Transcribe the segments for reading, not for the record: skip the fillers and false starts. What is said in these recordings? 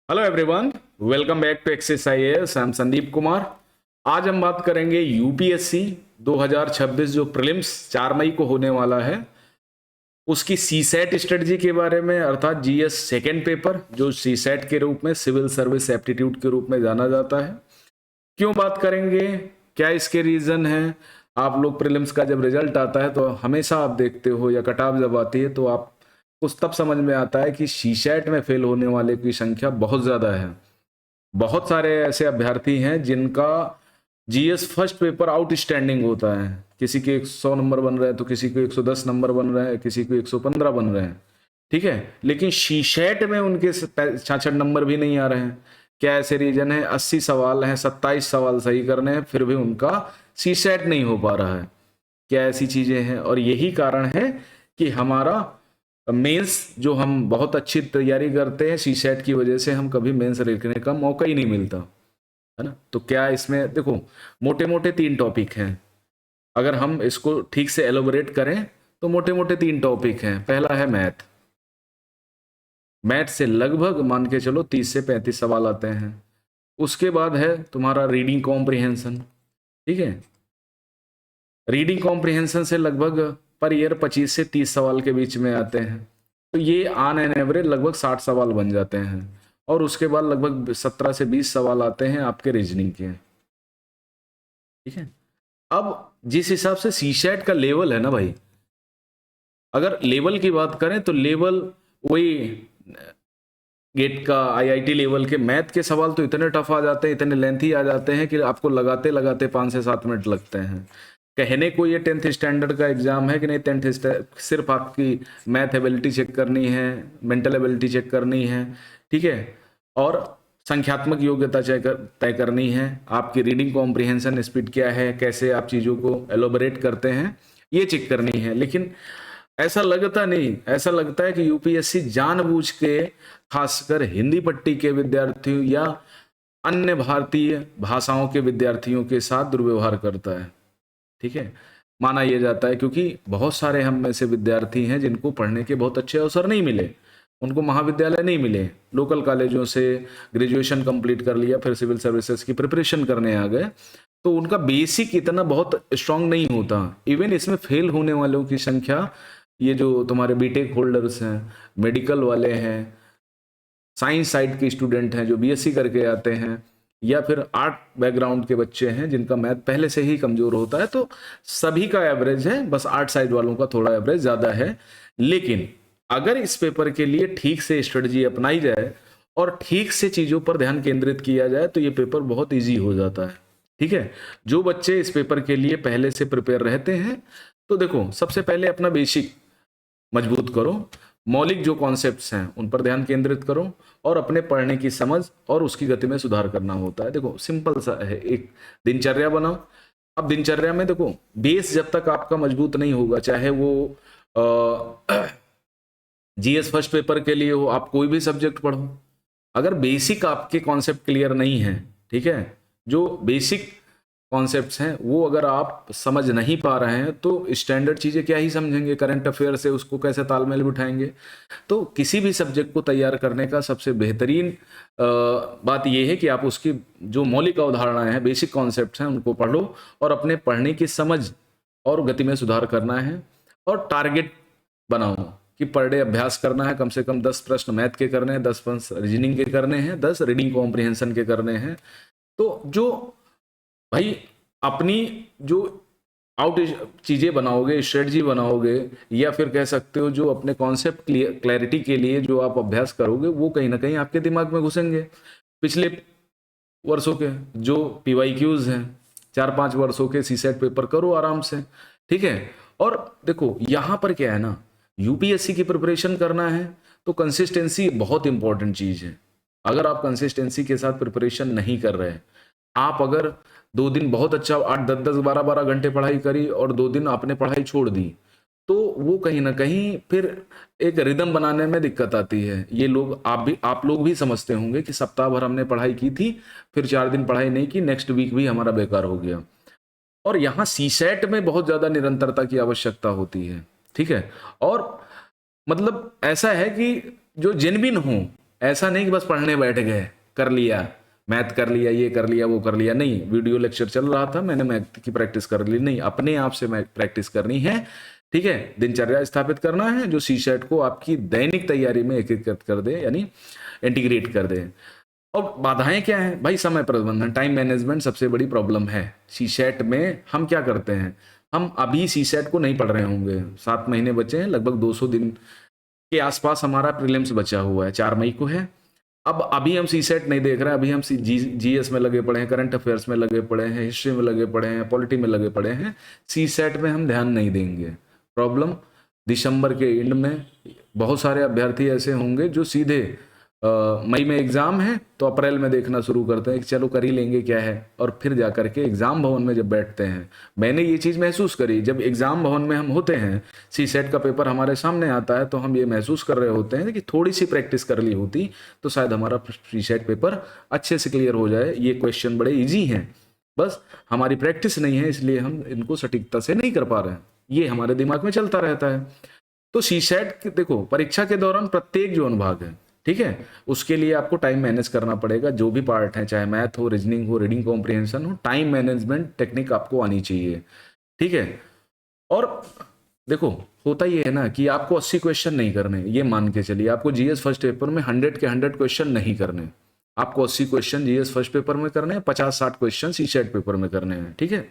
Hello everyone, welcome back to access IAS. I am Sandeep Kumar. आज हम बात करेंगे यूपीएससी 2026 जो प्रीलिम्स 4 मई को होने वाला है उसकी सीसेट स्ट्रेटजी के बारे में, अर्थात जीएस सेकेंड पेपर जो सीसेट के रूप में सिविल सर्विस एप्टीट्यूड के रूप में जाना जाता है। क्यों बात करेंगे, क्या इसके रीजन है। आप लोग प्रीलिम्स का जब रिजल्ट आता है तो हमेशा आप देखते हो, या कट ऑफ जब आती है तो आप कुछ तब समझ में आता है कि सीसेट में फेल होने वाले की संख्या बहुत ज्यादा है। बहुत सारे ऐसे अभ्यर्थी हैं जिनका जीएस फर्स्ट पेपर आउटस्टैंडिंग होता है। किसी के 100 नंबर बन रहे हैं तो किसी को 110 नंबर बन रहे हैं, किसी को 115 बन रहे हैं, ठीक है। लेकिन सीसेट में उनके 66 नंबर भी नहीं आ रहे हैं। क्या ऐसे रीजन है? 80 सवाल हैं, 27 सवाल सही करने हैं, फिर भी उनका सीसेट नहीं हो पा रहा है। क्या ऐसी चीजें हैं? और यही कारण है कि हमारा मेंस जो हम बहुत अच्छी तैयारी करते हैं, सीसेट की वजह से हम कभी मेंस लिखने का मौका ही नहीं मिलता, है ना। तो क्या इसमें देखो, मोटे मोटे 3 टॉपिक हैं। अगर हम इसको ठीक से एलोबरेट करें तो मोटे मोटे 3 टॉपिक हैं। पहला है मैथ। मैथ से लगभग मान के चलो 30 से 35 सवाल आते हैं। उसके बाद है तुम्हारा रीडिंग कॉम्प्रिहेंशन, ठीक है। रीडिंग कॉम्प्रिहेंशन से लगभग पर ईयर 25 से 30 सवाल के बीच में आते हैं। तो ये ऑन एन एवरेज लगभग 60 सवाल बन जाते हैं। और उसके बाद लगभग 17 से 20 सवाल आते हैं आपके रीजनिंग के, ठीक है। अब जिस हिसाब से सीसेट का लेवल है ना भाई, अगर लेवल की बात करें तो लेवल वही गेट का आईआईटी लेवल के मैथ के सवाल तो इतने टफ आ जाते हैं, इतने लेंथी आ जाते हैं कि आपको लगाते लगाते 5 से 7 मिनट लगते हैं। कहने को ये 10th स्टैंडर्ड का एग्जाम है कि नहीं, 10th सिर्फ आपकी मैथ एबिलिटी चेक करनी है, मेंटल एबिलिटी चेक करनी है, ठीक है, और संख्यात्मक योग्यता तय करनी है। आपकी रीडिंग कॉम्प्रिहेंशन स्पीड क्या है, कैसे आप चीज़ों को एलोबरेट करते हैं, ये चेक करनी है। लेकिन ऐसा लगता नहीं, ऐसा लगता है कि यूपीएससी जानबूझ के खासकर हिंदी पट्टी के विद्यार्थियों या अन्य भारतीय भाषाओं के विद्यार्थियों के साथ दुर्व्यवहार करता है, ठीक है। माना यह जाता है क्योंकि बहुत सारे हम में से विद्यार्थी हैं जिनको पढ़ने के बहुत अच्छे अवसर नहीं मिले, उनको महाविद्यालय नहीं मिले, लोकल कॉलेजों से ग्रेजुएशन कंप्लीट कर लिया, फिर सिविल सर्विसेज की प्रिपरेशन करने आ गए, तो उनका बेसिक इतना बहुत स्ट्रांग नहीं होता। इवन इसमें फेल होने वालों की संख्या, ये जो तुम्हारे बीटेक होल्डर्स हैं, मेडिकल वाले हैं, साइंस साइड के स्टूडेंट हैं जो बीएससी करके आते हैं, या फिर आर्ट बैकग्राउंड के बच्चे हैं जिनका मैथ पहले से ही कमजोर होता है, तो सभी का एवरेज है, बस आर्ट साइड वालों का थोड़ा एवरेज ज्यादा है। लेकिन अगर इस पेपर के लिए ठीक से स्ट्रेटजी अपनाई जाए और ठीक से चीजों पर ध्यान केंद्रित किया जाए तो ये पेपर बहुत इजी हो जाता है, ठीक है। जो बच्चे इस पेपर के लिए पहले से प्रिपेयर रहते हैं, तो देखो सबसे पहले अपना बेसिक मजबूत करो, मौलिक जो कॉन्सेप्ट्स हैं उन पर ध्यान केंद्रित करो, और अपने पढ़ने की समझ और उसकी गति में सुधार करना होता है। देखो सिंपल सा है, एक दिनचर्या बनाओ। अब दिनचर्या में देखो, बेस जब तक आपका मजबूत नहीं होगा, चाहे वो जीएस फर्स्ट पेपर के लिए हो, आप कोई भी सब्जेक्ट पढ़ो, अगर बेसिक आपके कॉन्सेप्ट क्लियर नहीं है, ठीक है, जो बेसिक कॉन्सेप्ट्स हैं वो अगर आप समझ नहीं पा रहे हैं तो स्टैंडर्ड चीजें क्या ही समझेंगे, करंट अफेयर से उसको कैसे तालमेल बिठाएंगे। तो किसी भी सब्जेक्ट को तैयार करने का सबसे बेहतरीन बात यह है कि आप उसकी जो मौलिक अवधारणाएं हैं, बेसिक कॉन्सेप्ट्स हैं, उनको पढ़ो और अपने पढ़ने की समझ और गति में सुधार करना है। और टारगेट बनाओ कि पर डे अभ्यास करना है, कम से कम 10 प्रश्न मैथ के करने हैं, 10 प्रश्न रीजनिंग के करने हैं, 10 रीडिंग कॉम्प्रिहेंशन के करने हैं। तो जो भाई अपनी जो आउट चीजें बनाओगे, स्ट्रेटजी बनाओगे, या फिर कह सकते हो जो अपने कॉन्सेप्ट क्लैरिटी के लिए जो आप अभ्यास करोगे, वो कहीं ना कहीं आपके दिमाग में घुसेंगे। पिछले वर्षों के जो पीवाईक्यूज हैं, 4-5 वर्षों के सीसेट पेपर करो आराम से, ठीक है। और देखो यहां पर क्या है ना, यूपीएससी की प्रिपरेशन करना है तो कंसिस्टेंसी बहुत इंपॉर्टेंट चीज है। अगर आप कंसिस्टेंसी के साथ प्रिपरेशन नहीं कर रहे, आप अगर 2 दिन बहुत अच्छा 8-10 12-12 घंटे पढ़ाई करी और 2 दिन आपने पढ़ाई छोड़ दी, तो वो कहीं ना कहीं फिर एक रिदम बनाने में दिक्कत आती है। ये लोग आप लोग भी समझते होंगे कि सप्ताह भर हमने पढ़ाई की थी, फिर 4 दिन पढ़ाई नहीं की, नेक्स्ट वीक भी हमारा बेकार हो गया। और यहाँ सीसेट में बहुत ज्यादा निरंतरता की आवश्यकता होती है, ठीक है। और मतलब ऐसा है कि जो जेन्युइन हो, ऐसा नहीं कि बस पढ़ने बैठ गए, कर लिया, मैथ कर लिया, ये कर लिया, वो कर लिया, नहीं, वीडियो लेक्चर चल रहा था, मैंने मैथ की प्रैक्टिस कर ली, नहीं, अपने आप से प्रैक्टिस करनी है। ठीक है, दिनचर्या स्थापित करना है जो सीसेट को आपकी दैनिक तैयारी में एकीकृत कर दे, यानी इंटीग्रेट कर दे। और बाधाएं क्या हैं भाई? समय प्रबंधन, टाइम मैनेजमेंट सबसे बड़ी प्रॉब्लम है सीसेट में। हम क्या करते हैं, हम अभी सीसेट को नहीं पढ़ रहे होंगे, 7 महीने बचे हैं, लगभग 200 दिन के आसपास हमारा प्रीलिम्स बचा हुआ है, 4 मई को है। अब अभी हम सीसेट नहीं देख रहे हैं, अभी हम जीएस में लगे पड़े हैं, करंट अफेयर्स में लगे पड़े हैं, हिस्ट्री में लगे पड़े हैं, पॉलिटी में लगे पड़े हैं, सीसेट में हम ध्यान नहीं देंगे। प्रॉब्लम दिसंबर के एंड में बहुत सारे अभ्यर्थी ऐसे होंगे जो सीधे मई में एग्जाम है तो अप्रैल में देखना शुरू करते हैं कि चलो कर ही लेंगे क्या है, और फिर जा करके एग्जाम भवन में जब बैठते हैं, मैंने ये चीज़ महसूस करी, जब एग्जाम भवन में हम होते हैं, सीसेट का पेपर हमारे सामने आता है, तो हम ये महसूस कर रहे होते हैं कि थोड़ी सी प्रैक्टिस कर ली होती तो शायद हमारा सीसेट पेपर अच्छे से क्लियर हो जाए। ये क्वेश्चन बड़े ईजी हैं, बस हमारी प्रैक्टिस नहीं है, इसलिए हम इनको सटीकता से नहीं कर पा रहे हैं, ये हमारे दिमाग में चलता रहता है। तो सीसेट देखो, परीक्षा के दौरान प्रत्येक जो अनुभाग है, ठीक है, उसके लिए आपको टाइम मैनेज करना पड़ेगा, जो भी पार्ट है, चाहे मैथ हो, रीजनिंग हो, रीडिंग कॉम्प्रिहेंशन हो, टाइम मैनेजमेंट टेक्निक आपको आनी चाहिए। ठीक है, और देखो होता ये है ना कि आपको 80 क्वेश्चन नहीं करने, ये मान के चलिए, आपको जीएस फर्स्ट पेपर में 100 के 100 क्वेश्चन नहीं करने, आपको 80 क्वेश्चन जीएस फर्स्ट पेपर में करने हैं, 50-60 क्वेश्चन सीसेट पेपर में करने हैं। ठीक है,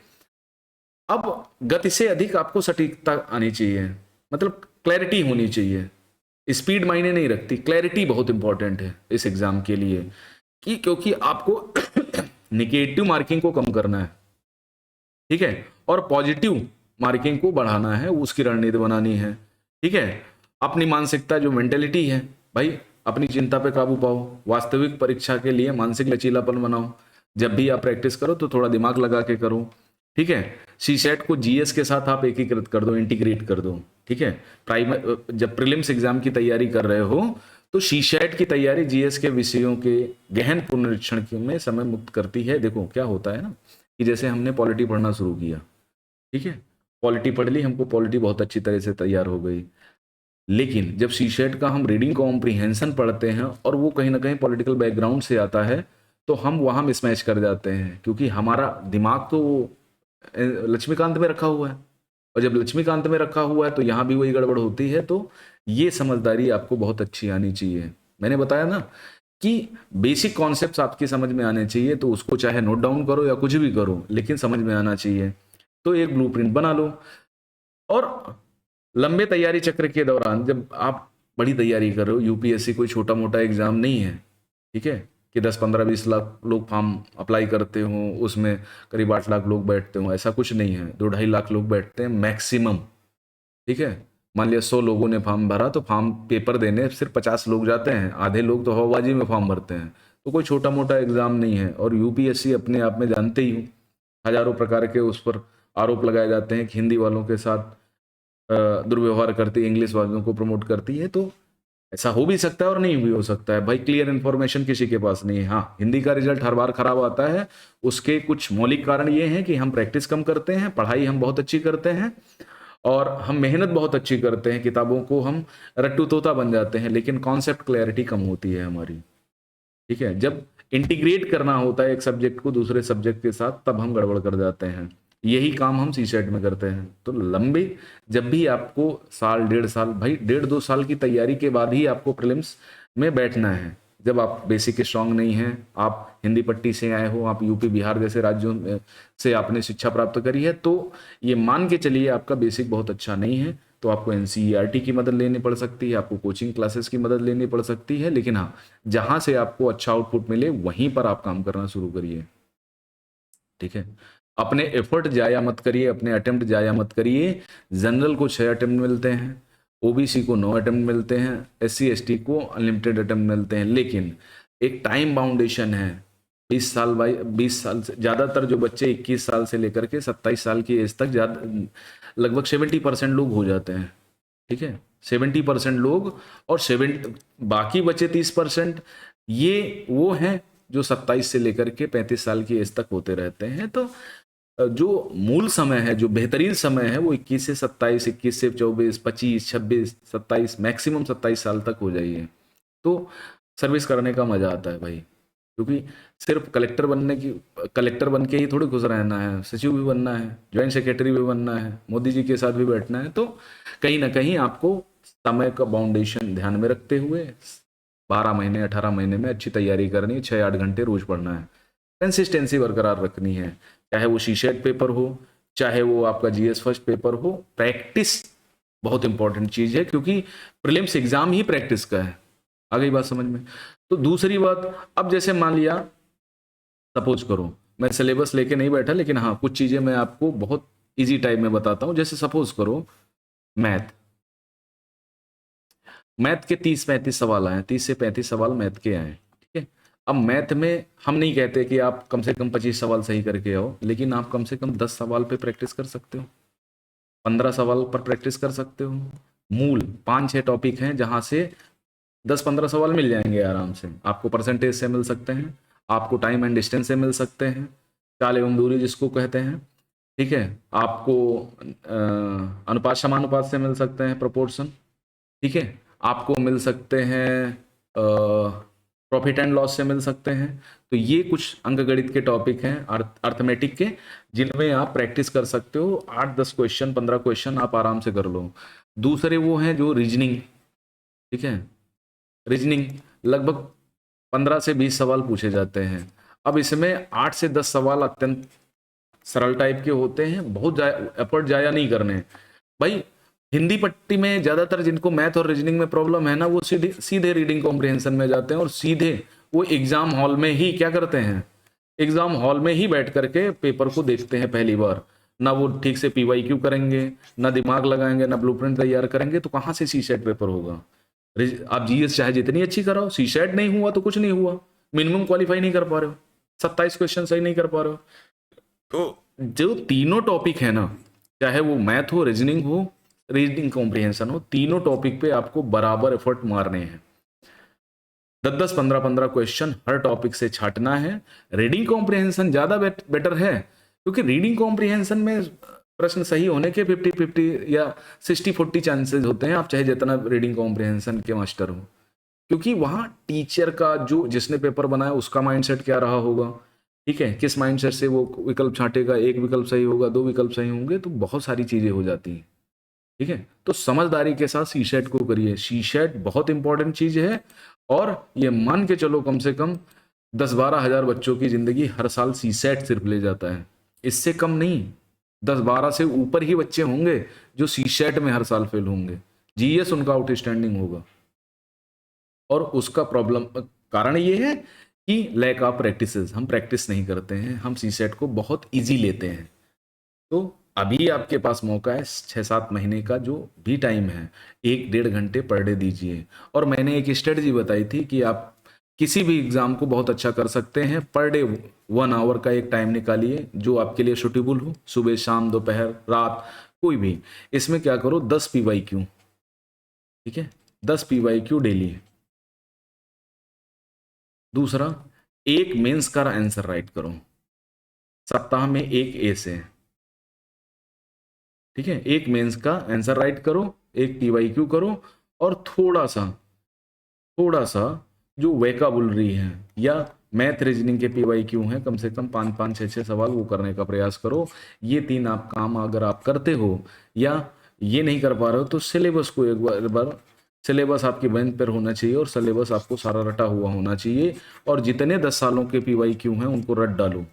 अब गति से अधिक आपको सटीकता आनी चाहिए, मतलब क्लैरिटी होनी चाहिए। स्पीड मायने नहीं रखती, क्लैरिटी बहुत इंपॉर्टेंट है इस एग्जाम के लिए, कि क्योंकि आपको निगेटिव मार्किंग को कम करना है, ठीक है, और पॉजिटिव मार्किंग को बढ़ाना है, उसकी रणनीति बनानी है। ठीक है, अपनी मानसिकता जो मेंटेलिटी है भाई, अपनी चिंता पे काबू पाओ, वास्तविक परीक्षा के लिए मानसिक लचीलापन बनाओ, जब भी आप प्रैक्टिस करो तो थोड़ा दिमाग लगा के करो। ठीक है, सीसेट को जीएस के साथ आप एकीकृत कर दो, इंटीग्रेट कर दो। ठीक है, जब प्रीलिम्स एग्जाम की तैयारी कर रहे हो तो सीसेट की तैयारी जीएस के विषयों के गहन पुनरीक्षण में समय मुक्त करती है। देखो क्या होता है ना कि जैसे हमने पॉलिटी पढ़ना शुरू किया, ठीक है, पॉलिटी पढ़ ली, हमको पॉलिटी बहुत अच्छी तरह से तैयार हो गई, लेकिन जब सीसेट का हम रीडिंग कॉम्प्रिहेंशन पढ़ते हैं और वो कहीं ना कहीं पॉलिटिकल बैकग्राउंड से आता है, तो हम वहाँ मिसमैच कर जाते हैं, क्योंकि हमारा दिमाग तो लक्ष्मीकांत में रखा हुआ है, और जब लक्ष्मीकांत में रखा हुआ है तो यहाँ भी वही गड़बड़ होती है। तो ये समझदारी आपको बहुत अच्छी आनी चाहिए। मैंने बताया ना कि बेसिक कॉन्सेप्ट्स आपकी समझ में आने चाहिए, तो उसको चाहे नोट डाउन करो या कुछ भी करो, लेकिन समझ में आना चाहिए। तो एक ब्लूप्रिंट बना लो, और लंबे तैयारी चक्र के दौरान जब आप बड़ी तैयारी कर रहे हो, यूपीएससी कोई छोटा मोटा एग्जाम नहीं है, ठीक है, कि 10-15-20 लाख लोग फॉर्म अप्लाई करते हो, उसमें करीब 8 लाख लोग बैठते हो, ऐसा कुछ नहीं है, 2-2.5 लाख लोग बैठते हैं मैक्सिमम। ठीक है, मान लिया 100 लोगों ने फॉर्म भरा तो फॉर्म पेपर देने सिर्फ 50 लोग जाते हैं, आधे लोग तो हवाबाजी में फॉर्म भरते हैं। तो कोई छोटा मोटा एग्जाम नहीं है, और यूपीएससी अपने आप में जानते ही हो, हजारों प्रकार के उस पर आरोप लगाए जाते हैं कि हिंदी वालों के साथ दुर्व्यवहार करती है, इंग्लिश वालों को प्रमोट करती है। तो ऐसा हो भी सकता है और नहीं भी हो सकता है भाई, क्लियर इन्फॉर्मेशन किसी के पास नहीं है। हाँ, हिंदी का रिजल्ट हर बार खराब आता है, उसके कुछ मौलिक कारण ये हैं कि हम प्रैक्टिस कम करते हैं, पढ़ाई हम बहुत अच्छी करते हैं, और हम मेहनत बहुत अच्छी करते हैं, किताबों को हम रट्टू तोता बन जाते हैं, लेकिन कॉन्सेप्ट क्लैरिटी कम होती है हमारी। ठीक है, जब इंटीग्रेट करना होता है एक सब्जेक्ट को दूसरे सब्जेक्ट के साथ, तब हम गड़बड़ कर जाते हैं। यही काम हम सीसेट में करते हैं। तो लंबे, जब भी आपको साल 1.5 साल, भाई 1.5-2 साल की तैयारी के बाद ही आपको प्रीलिम्स में बैठना है। जब आप बेसिक स्ट्रांग नहीं हैं, आप हिंदी पट्टी से आए हो, आप यूपी बिहार जैसे राज्यों से आपने शिक्षा प्राप्त करी है, तो ये मान के चलिए आपका बेसिक बहुत अच्छा नहीं है, तो आपको एनसीईआरटी की मदद लेनी पड़ सकती है, आपको कोचिंग क्लासेस की मदद लेनी पड़ सकती है, लेकिन हाँ, जहां से आपको अच्छा आउटपुट मिले वहीं पर आप काम करना शुरू करिए। ठीक है, अपने एफर्ट जाया मत करिए, अपने अटेम्प्ट जाया मत करिए। जनरल को 6 अटेम्प्ट मिलते हैं, ओबीसी को 9 अटेम्प्ट मिलते हैं, एससी एसटी को अनलिमिटेड अटेम्प्ट मिलते हैं, लेकिन एक टाइम बाउंडेशन है। 20 साल, 20 साल से ज़्यादातर जो बच्चे 21 साल से लेकर के 27 साल की एज तक लगभग 70% लोग हो जाते हैं। ठीक है, 70% लोग, और बाकी बचे 30% ये वो हैं जो 27 से लेकर के 35 साल की एज तक होते रहते हैं। तो जो मूल समय है, जो बेहतरीन समय है, वो 21 से 27, 21 से 24, 25, 26, 27, मैक्सिमम 27 साल तक हो जाइए। तो सर्विस करने का मजा आता है भाई, क्योंकि सिर्फ कलेक्टर बन के ही थोड़ी खुश रहना है, सचिव भी बनना है, ज्वाइंट सेक्रेटरी भी बनना है, मोदी जी के साथ भी बैठना है। तो कहीं ना कहीं आपको समय का बाउंडेशन ध्यान में रखते हुए 12 महीने 18 महीने में अच्छी तैयारी करनी है, 6-8 घंटे रोज पढ़ना है, कंसिस्टेंसी बरकरार रखनी है, चाहे वो शीशेट पेपर हो, चाहे वो आपका जीएस फर्स्ट पेपर हो। प्रैक्टिस बहुत इंपॉर्टेंट चीज है, क्योंकि प्रीलिम्स एग्जाम ही प्रैक्टिस का है। आ गई बात समझ में? तो दूसरी बात, अब जैसे मान लिया, सपोज करो मैं सिलेबस लेके नहीं बैठा, लेकिन हाँ कुछ चीजें मैं आपको बहुत इजी टाइप में बताता हूं। जैसे सपोज करो मैथ मैथ के 30-35 सवाल आए, 30 से 35 सवाल मैथ के आए, ठीक है। अब मैथ में हम नहीं कहते कि आप कम से कम 25 सवाल सही करके आओ, लेकिन आप कम से कम 10 सवाल पे प्रैक्टिस कर सकते हो, 15 सवाल पर प्रैक्टिस कर सकते हो। मूल 5-6 टॉपिक हैं जहां से 10-15 सवाल मिल जाएंगे आराम से। आपको परसेंटेज से मिल सकते हैं, आपको टाइम एंड डिस्टेंस से मिल सकते हैं, चाल एवं दूरी जिसको कहते हैं, ठीक है। आपको अनुपात समानुपात से मिल सकते हैं, प्रोपोर्शन, ठीक है। आपको मिल सकते हैं प्रॉफिट एंड लॉस से मिल सकते हैं। तो ये कुछ अंकगणित के टॉपिक हैं, अर्थमेटिक के, जिनमें आप प्रैक्टिस कर सकते हो। 8-10 क्वेश्चन 15 क्वेश्चन आप आराम से कर लो। दूसरे वो हैं जो रीजनिंग, ठीक है। रीजनिंग लगभग 15 से 20 सवाल पूछे जाते हैं। अब इसमें 8 से 10 सवाल अत्यंत सरल टाइप के होते हैं, बहुत एफर्ट जाया नहीं करने भाई। हिंदी पट्टी में ज्यादातर जिनको मैथ और रीजनिंग में प्रॉब्लम है ना, वो सीधे सीधे रीडिंग कॉम्प्रिहेंशन में जाते हैं, और सीधे वो एग्जाम हॉल में ही क्या करते हैं, एग्जाम हॉल में ही बैठ करके पेपर को देखते हैं पहली बार। ना वो ठीक से पीवाईक्यू करेंगे, ना दिमाग लगाएंगे, ना ब्लूप्रिंट तैयार करेंगे, तो कहाँ से सीसेट पेपर होगा। आप जीएस चाहे जितनी अच्छी कराओ, सीसेट नहीं हुआ तो कुछ नहीं हुआ, मिनिमम क्वालिफाई नहीं कर पा रहे हो, 27 क्वेश्चन सही नहीं कर पा रहे हो। तो जो तीनों टॉपिक है ना, चाहे वो मैथ हो, रीजनिंग हो, रीडिंग कॉम्प्रिहेंशन हो, तीनों टॉपिक पे आपको बराबर एफर्ट मारने हैं। 10-10 15-15 क्वेश्चन हर टॉपिक से छाटना है। रीडिंग कॉम्प्रिहेंशन ज्यादा बेटर है, क्योंकि रीडिंग कॉम्प्रिहेंशन में प्रश्न सही होने के 50-50 या 60-40 चांसेस होते हैं, आप चाहे जितना रीडिंग कॉम्प्रिहेंशन के मास्टर हो, क्योंकि वहां टीचर का जो जिसने पेपर बनाया उसका माइंडसेट क्या रहा होगा, ठीक है, किस माइंडसेट से वो विकल्प छांटेगा, एक विकल्प सही होगा, 2 विकल्प सही होंगे, तो बहुत सारी चीजें हो जाती हैं, ठीक है। तो समझदारी के साथ सीसेट को करिए, सीसेट बहुत इंपॉर्टेंट चीज है। और ये मान के चलो कम से कम 10-12 हजार बच्चों की जिंदगी हर साल सीसेट सिर्फ ले जाता है, इससे कम नहीं। 10-12 से ऊपर ही बच्चे होंगे जो सीसेट में हर साल फेल होंगे, जीएस उनका आउटस्टैंडिंग होगा। और उसका प्रॉब्लम कारण ये है कि लैक ऑफ प्रैक्टिसेस, हम प्रैक्टिस नहीं करते हैं, हम सीसेट को बहुत इजी लेते हैं। तो अभी आपके पास मौका है, 6-7 महीने का जो भी टाइम है, 1-1.5 घंटे पर डे दीजिए। और मैंने एक स्ट्रेटजी बताई थी कि आप किसी भी एग्जाम को बहुत अच्छा कर सकते हैं, पर डे 1 आवर का एक टाइम निकालिए जो आपके लिए सुटेबल हो, सुबह शाम दोपहर रात कोई भी। इसमें क्या करो, 10 पीवाईक्यू, ठीक है, 10 पीवाईक्यू डेली। दूसरा, एक मेंस का आंसर राइट करो, सप्ताह में एक ए से, ठीक है, एक मेंस का आंसर राइट करो, एक पीवाईक्यू करो, और थोड़ा सा जो वोकैबुलरी है या मैथ रीजनिंग के पीवाईक्यू हैं, कम से कम 5-5 6-6 सवाल वो करने का प्रयास करो। ये 3 आप काम अगर आप करते हो, या ये नहीं कर पा रहे हो, तो सिलेबस को एक बार सिलेबस आपकी बेंच पर होना चाहिए, और सिलेबस आपको सारा रटा हुआ होना चाहिए, और जितने 10 सालों के पीवाईक्यू हैं उनको रट डालो।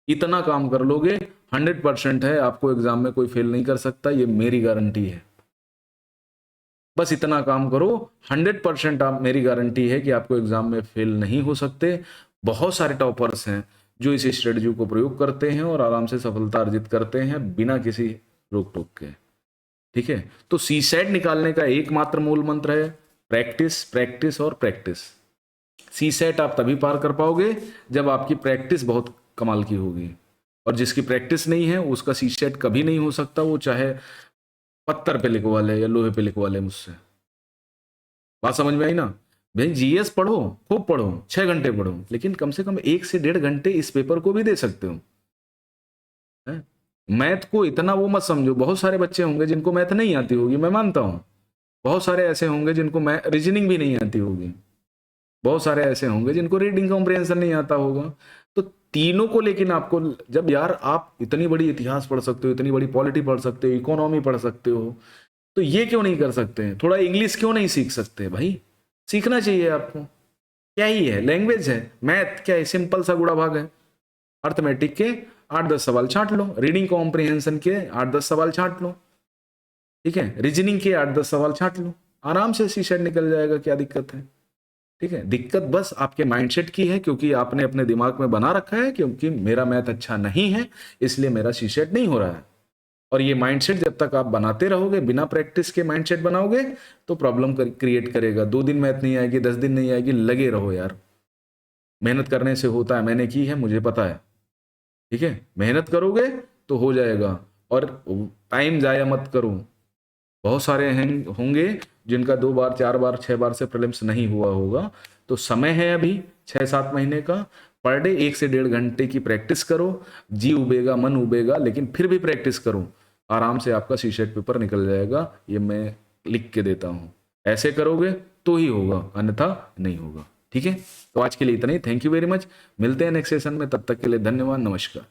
इतना काम कर लोगे, 100% है आपको एग्जाम में कोई फेल नहीं कर सकता, ये मेरी गारंटी है। बस इतना काम करो, 100% आप, मेरी गारंटी है कि आपको एग्जाम में फेल नहीं हो सकते। बहुत सारे टॉपर्स हैं जो इस स्ट्रेटजी को प्रयोग करते हैं और आराम से सफलता अर्जित करते हैं बिना किसी रोक टोक के, ठीक है। तो सीसेट निकालने का एकमात्र मूल मंत्र है प्रैक्टिस, प्रैक्टिस और प्रैक्टिस। सीसेट आप तभी पार कर पाओगे जब आपकी प्रैक्टिस बहुत कमाल की होगी, और जिसकी प्रैक्टिस नहीं है उसका सीसेट कभी नहीं हो सकता, वो चाहे पत्थर पे लिखवा ले या लोहे पे लिखवा ले मुझसे। बात समझ में आई ना भाई? जीएस पढ़ो, खूब पढ़ो, 6 घंटे पढ़ो, लेकिन कम से कम 1 से 1.5 घंटे इस पेपर को भी दे सकते हो। मैथ को इतना वो मत समझो, बहुत सारे बच्चे होंगे जिनको मैथ नहीं आती होगी, मैं मानता हूं, बहुत सारे ऐसे होंगे जिनको रीजनिंग भी नहीं आती होगी, बहुत सारे ऐसे होंगे जिनको रीडिंग कॉम्प्रिहेंशन नहीं आता होगा। तो तीनों को, लेकिन आपको जब यार आप इतनी बड़ी इतिहास पढ़ सकते हो, इतनी बड़ी पॉलिटी पढ़ सकते हो, इकोनॉमी पढ़ सकते हो, तो ये क्यों नहीं कर सकते हैं? थोड़ा इंग्लिश क्यों नहीं सीख सकते भाई? सीखना चाहिए आपको। क्या ही है, लैंग्वेज है। मैथ क्या है? सिंपल सा गुणा भाग है। अर्थमेटिक के 8-10 सवाल छांट लो, रीडिंग कॉम्प्रिहेंशन के 8-10 सवाल छांट लो, ठीक है, रीजनिंग के 8-10 सवाल छांट लो, आराम से सीसेट निकल जाएगा। क्या दिक्कत है? ठीक है, दिक्कत बस आपके माइंडसेट की है, क्योंकि आपने अपने दिमाग में बना रखा है क्योंकि मेरा मैथ अच्छा नहीं है इसलिए मेरा सीसेट नहीं हो रहा है। और ये माइंडसेट जब तक आप बनाते रहोगे, बिना प्रैक्टिस के माइंडसेट बनाओगे, तो प्रॉब्लम क्रिएट करेगा। 2 दिन मैथ नहीं आएगी, 10 दिन नहीं आएगी, लगे रहो यार। मेहनत करने से होता है, मैंने की है, मुझे पता है। ठीक है, मेहनत करोगे तो हो जाएगा। और टाइम जाया मत करो। बहुत सारे होंगे जिनका 2 बार 4 बार 6 बार से प्रीलिम्स नहीं हुआ होगा। तो समय है अभी 6-7 महीने का। पर डे 1 से 1.5 घंटे की प्रैक्टिस करो। जी उबेगा, मन उबेगा, लेकिन फिर भी प्रैक्टिस करो। आराम से आपका सीसेट पेपर निकल जाएगा, ये मैं लिख के देता हूँ। ऐसे करोगे तो ही होगा, अन्यथा नहीं होगा। ठीक है, तो आज के लिए इतना ही। Thank you very much. मिलते हैं नेक्स्ट सेशन में, तब तक के लिए धन्यवाद, नमस्कार।